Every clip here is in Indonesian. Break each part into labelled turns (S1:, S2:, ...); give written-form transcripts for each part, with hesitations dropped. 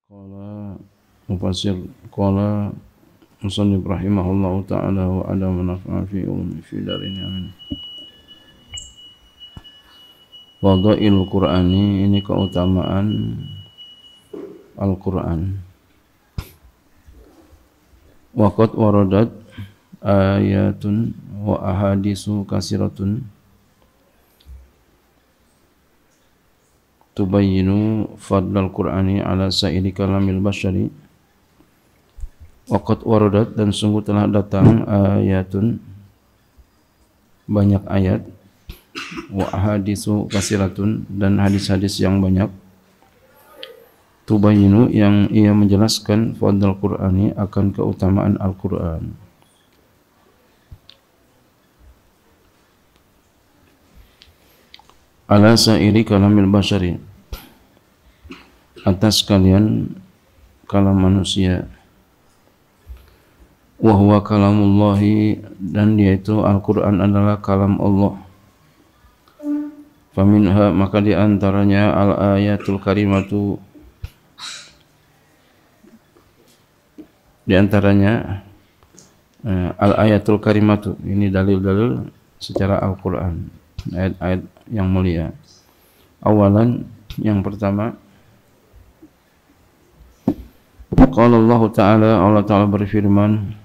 S1: Qala mufassir qala musannif rahimahullahu ta'ala wa ala manafa'a fi ulumi fi darin amin. Fadail Qur'ani, ini keutamaan Al-Qur'an. Waqad waradat ayatun wa ahadisu kasiratun tubayyinu fadlal Qur'ani ala sa'iri kalamil basyari. Waqad waradat, dan sungguh telah datang ayatun, banyak ayat, wa ahadisu kasiratun, dan hadis-hadis yang banyak, tubayyinu, yang ia menjelaskan fadlal Qur'ani, akan keutamaan Al-Qur'an. Ala sa'iri kalamil basyari, atas kalian kalam manusia. Wa huwa kalamullahi, dan yaitu Al-Qur'an adalah kalam Allah. Faminha, maka di antaranya al-ayatul karimatu, di antaranya al-ayatul karimatu, ini dalil-dalil secara Al-Qur'an, ayat-ayat yang mulia. Awalan, yang pertama, qala Allah Ta'ala, Allah Ta'ala berfirman,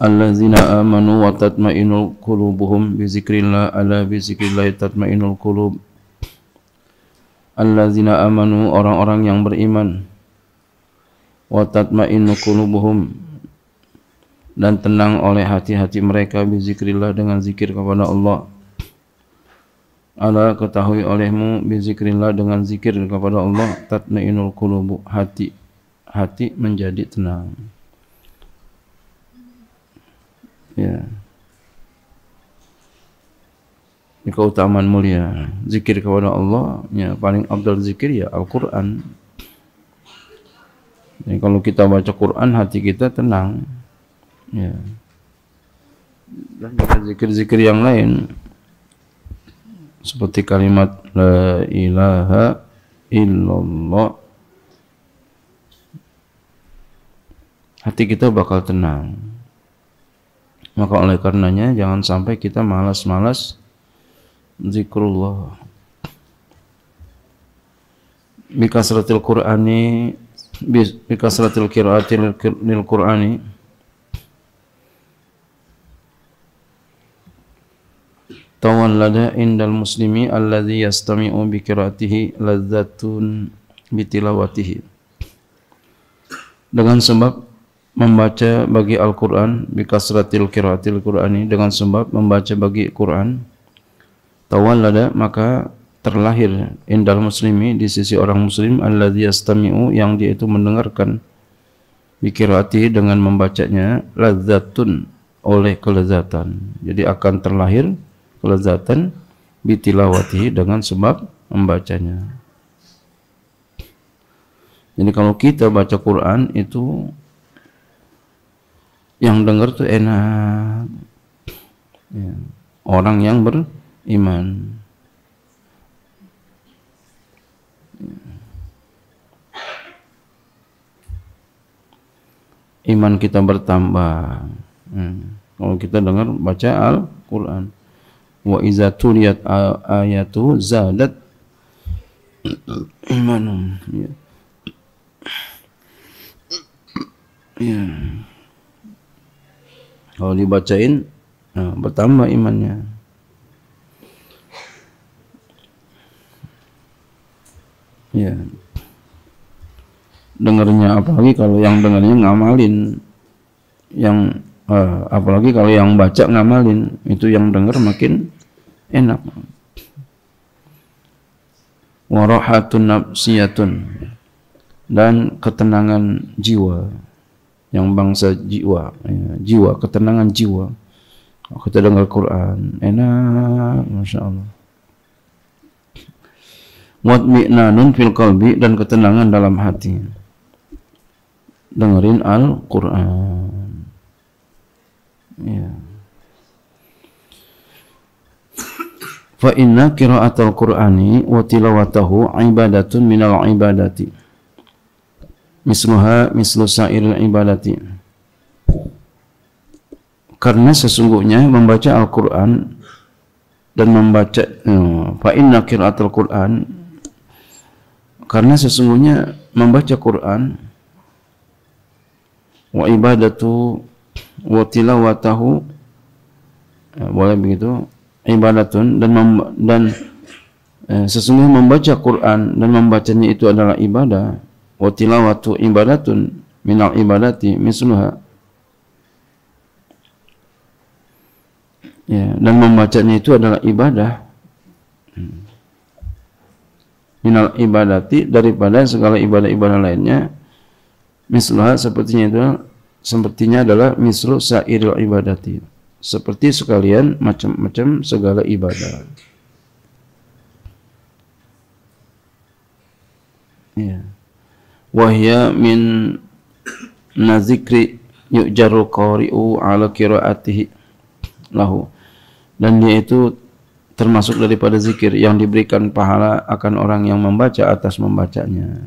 S1: allazina amanu wa tatma'innul qulubuhum bi zikrillah, ala bi zikrillah tatma'innul qulub. Allazina amanu, orang-orang yang beriman, wa tatma'innu qulubuhum, dan tenang oleh hati-hati mereka, bi zikrillah, dengan zikir kepada Allah. Ala, ketahui olehmu, bi zikrillah, dengan zikir kepada Allah, tatma'innul qulubu, hati menjadi tenang. Ya, ini keutamaan mulia zikir kepada Allah. Ya, paling afdal zikir ya Al-Qur'an. Jadi kalau kita baca Quran, hati kita tenang. Ya. Dan zikir-zikir yang lain seperti kalimat la ilaha illallah, hati kita bakal tenang. Maka oleh karenanya jangan sampai kita malas-malas zikrullah. Bikasratil Qur'ani, bikasratil qiraatil lil Qur'ani, tawallada indal muslimi alladhi yastami'u bi qiraatihi ladzatun bitilawatihi. Dengan sebab membaca bagi Al-Quran, bikasratil qiraatil Qur'ani, dengan sebab membaca bagi Quran, tawallada, maka terlahir, indal muslimi, di sisi orang muslim, alladhi yastami'u, yang dia itu mendengarkan, bi qiraatihi, dengan membacanya, ladzatun, oleh kelezatan. Jadi akan terlahir kelezatan, bitilawatihi, dengan sebab membacanya. Jadi kalau kita baca Quran itu yang dengar tuh enak, ya, orang yang beriman. Iman kita bertambah. Kalau kita dengar baca Al-Quran, wa iza tuliyat ayatu zadat imanum. Ya. Ya. Kalau dibacain, bertambah imannya. Ya. Dengarnya, apalagi kalau yang dengarnya ngamalin, yang apalagi kalau yang baca ngamalin, itu yang dengar makin enak. Warahatun nafsiyatun, dan ketenangan jiwa, yang bangsa jiwa, ya, jiwa, ketenangan jiwa. Kita dengar Quran, enak, masya Allah. Watmi'nanun fil qalbi, dan ketenangan dalam hati, dengerin Al-Quran. Ya. fa inna qira'atal qur'ani wa tilawatahu ibadatun minal ibadati misluha mislu sairil ibadati. Karena sesungguhnya membaca Al-Qur'an dan membaca fa inna qira'atal qur'an, karena sesungguhnya membaca Quran, wa ibadatu wa tilawatahu, boleh begitu, ibadatun, dan sesungguhnya membaca Quran dan membacanya itu adalah ibadah, wa tilawatu ibadatun minal ibadati misluha, ya, dan membacanya itu adalah ibadah minal ibadati, daripada segala ibadah-ibadah lainnya, misluha, sepertinya adalah mislu sairil ibadati, seperti sekalian macam-macam segala ibadah. Ya. Wahya min nazikri yujarul qari'u ala qiraatihi lahu, dan dia itu termasuk daripada zikir yang diberikan pahala akan orang yang membaca atas membacanya.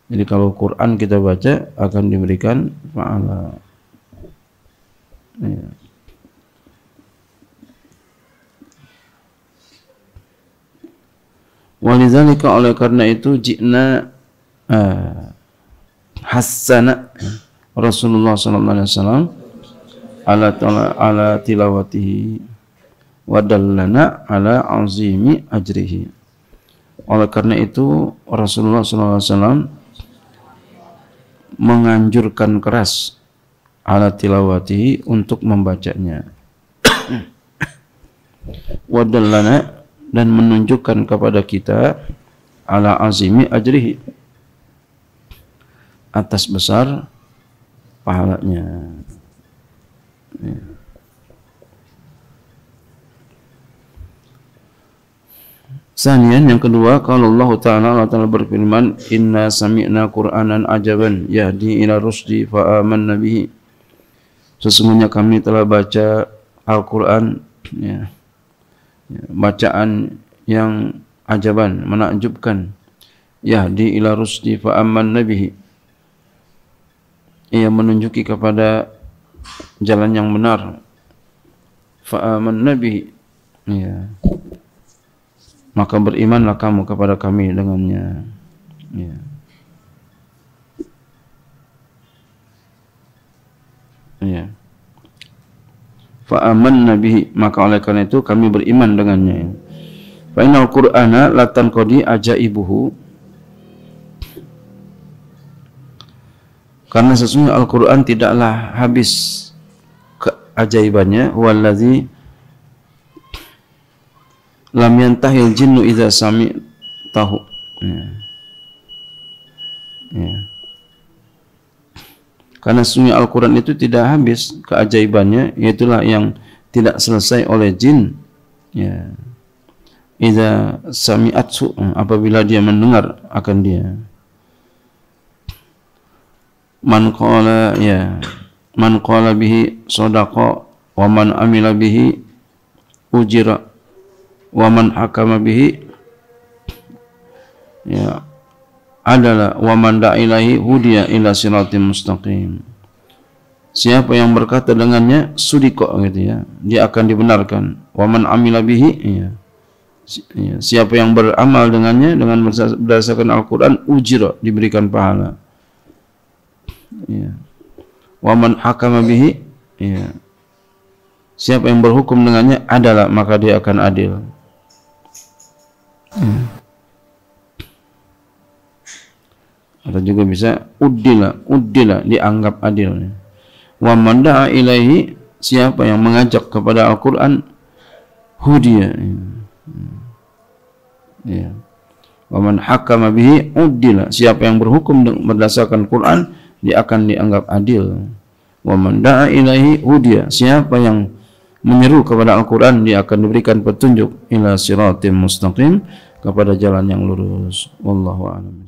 S1: Jadi kalau Quran kita baca akan diberikan pahala. Ya. Walidzalika, oleh karena itu, ji'na hassana Rasulullah sallallahu alaihi wasallam ala tilawatihi wa dallana ala azimi ajrihi. Oleh karena itu Rasulullah sallallahu alaihi wasallam menganjurkan keras ala tilawatihi, untuk membacanya, wa dallana, dan menunjukkan kepada kita ala azimi ajrihi, atas besar pahalanya. Ya. Sanian, yang kedua, kalau Allah Ta'ala berfirman, inna sami'na Qur'anan ajaban yahdi ila rusdi fa'amanna bihi. Sesungguhnya kami telah baca Al-Quran, ya, bacaan yang ajaban, menakjubkan, yahdi ila rusdi fa'amanna bihi, ia menunjuki kepada jalan yang benar, fa'amanna bihi, ya, maka berimanlah kamu kepada kami dengannya. Ya. Ya. Fa'amanna bihi, maka oleh karena itu kami beriman dengannya. Fa innal Qur'ana la tanqadi ajaibuhu, karena sesungguhnya Al-Qur'an tidaklah habis keajaibannya. Wallazi lam yantahil jinnu idza sami tahu. Ya. Ya. Karena sesungguhnya Al-Quran itu tidak habis keajaibannya, yaitulah yang tidak selesai oleh jin. Ya. Idza sami'atsu, apabila dia mendengar akan dia. Man qala, ya, man qala bihi sadaqa wa man amila bihi ujira wa man hakama bihi, ya, adalah wa man da'ilahi hudiya ila siratim mustaqim. Siapa yang berkata dengannya sudiko, gitu ya, dia akan dibenarkan. Wa man amila bihi, ya, siapa yang beramal dengannya dengan berdasarkan Al-Quran, ujira, diberikan pahala. Ya. Wa man hakama bihi, ya, siapa yang berhukum dengannya adalah, maka dia akan adil. Atau juga bisa uddila, dianggap adil. Wa man da'a ilaihi, siapa yang mengajak kepada Al-Quran, hudiya. Ya. Wa man hakama bihi uddila, siapa yang berhukum berdasarkan Quran, dia akan dianggap adil. Wa man da'a ilaihi hudiya, siapa yang menyeru kepada Al-Quran, dia akan diberikan petunjuk ila siratim mustaqim, kepada jalan yang lurus. Wallahu a'lam.